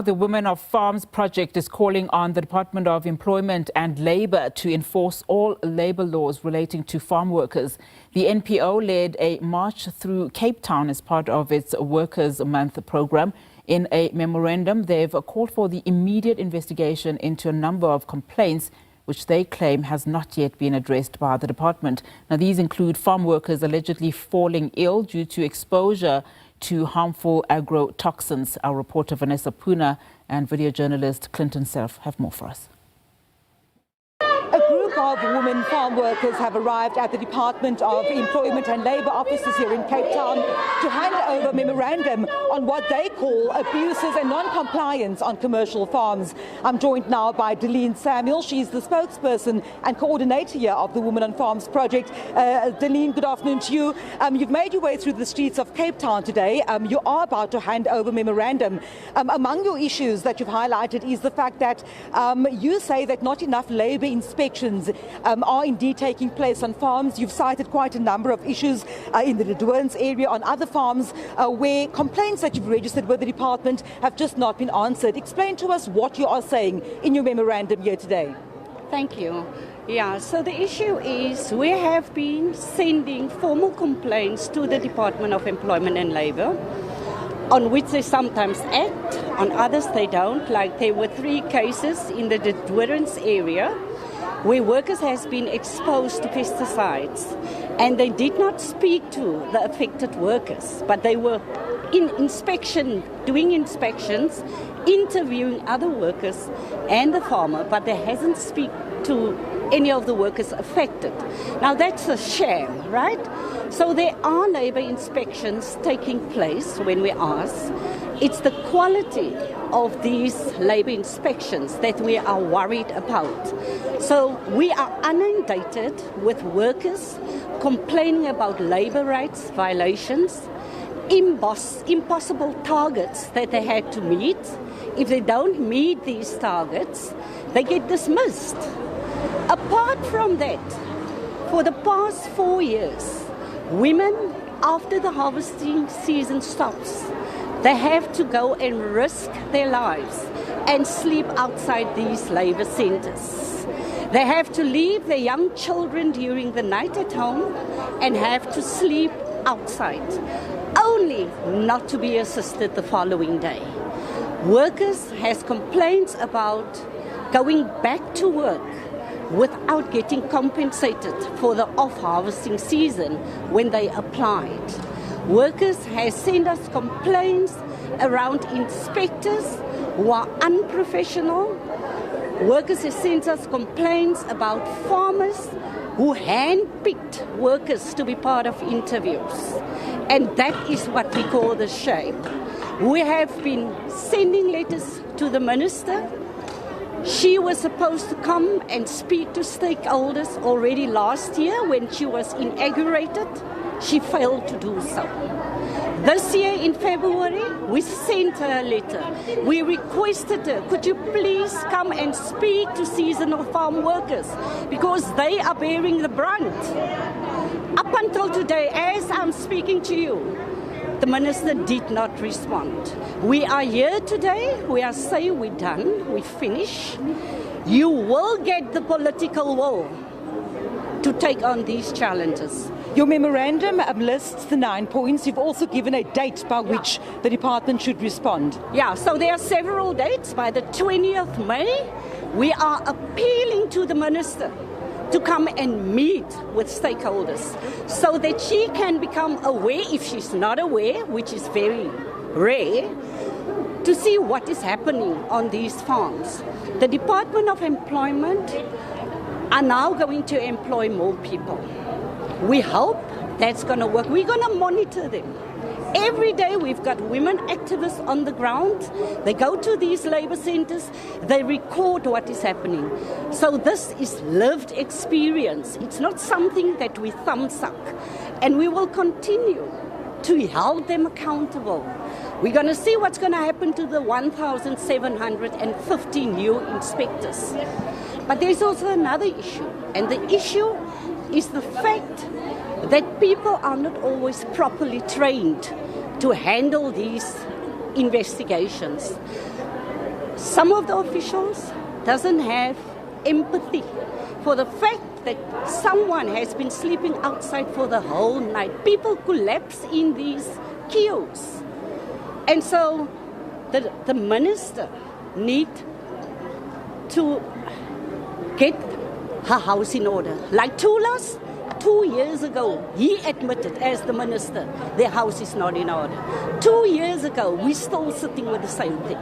The Women of Farms project is calling on the Department of Employment and Labour to enforce all labour laws relating to farm workers. The NPO led a march through Cape Town as part of its Workers' Month programme. In a memorandum, they've called for the immediate investigation into a number of complaints which they claim has not yet been addressed by the department. Now, these include farm workers allegedly falling ill due to exposure to harmful agro toxins. Our reporter Vanessa Puna and video journalist Clinton Self have more for us. A group of women farm workers have arrived at the Department of Employment and Labour offices here in Cape Town to hand over a memorandum on what they call abuses and non-compliance on commercial farms. I'm joined now by Deline Samuel. She's the spokesperson and coordinator here of the Women on Farms project. Deline, good afternoon to you. You've made your way through the streets of Cape Town today. You are about to hand over a memorandum. Among your issues that you've highlighted is the fact that you say that not enough labour inspections are indeed taking place on farms. You've cited quite a number of issues in the Redwans area, on other farms, where complaints that you've registered with the department have just not been answered. Explain to us what you are saying in your memorandum here today. Thank you. Yeah, so the issue is we have been sending formal complaints to the Department of Employment and Labour, on which they sometimes act, on others they don't. Like there were 3 cases in the Redwans area where workers has been exposed to pesticides, and they did not speak to the affected workers, but they were doing inspections, interviewing other workers and the farmer, but they hasn't speak to any of the workers affected. Now that's a sham, right? So there are labour inspections taking place when we ask. It's the quality of these labour inspections that we are worried about. So we are inundated with workers complaining about labour rights violations, impossible targets that they had to meet. If they don't meet these targets, they get dismissed. Apart from that, for the past 4 years, women, after the harvesting season stops, they have to go and risk their lives and sleep outside these labour centres. They have to leave their young children during the night at home and have to sleep outside, only not to be assisted the following day. Workers has complaints about going back to work without getting compensated for the off-harvesting season when they applied. Workers has sent us complaints around inspectors who are unprofessional. Workers have sent us complaints about farmers who hand-picked workers to be part of interviews. And that is what we call the shame. We have been sending letters to the minister. She was supposed to come and speak to stakeholders already last year when she was inaugurated. She failed to do so. This year in February, we sent her a letter. We requested her, could you please come and speak to seasonal farm workers because they are bearing the brunt. Up until today, as I'm speaking to you, the minister did not respond. We are here today. We are saying we're done, we finish. You will get the political will to take on these challenges. Your memorandum lists the 9 points. You've also given a date by which the department should respond. Yeah, so there are several dates. By the 20th May, we are appealing to the minister to come and meet with stakeholders so that she can become aware, if she's not aware, which is very rare, to see what is happening on these farms. The Department of Employment are now going to employ more people. We hope that's going to work. We're going to monitor them. Every day we've got women activists on the ground. They go to these labour centres. They record what is happening. So this is lived experience. It's not something that we thumbsuck. And we will continue to hold them accountable. We're going to see what's going to happen to the 1,750 new inspectors. But there's also another issue. And the issue is the fact that people are not always properly trained to handle these investigations. Some of the officials doesn't have empathy for the fact that someone has been sleeping outside for the whole night. People collapse in these queues. And so the minister need to get her house in order. Like Tulas, 2 years ago, he admitted as the minister, their house is not in order. 2 years ago, we're still sitting with the same thing.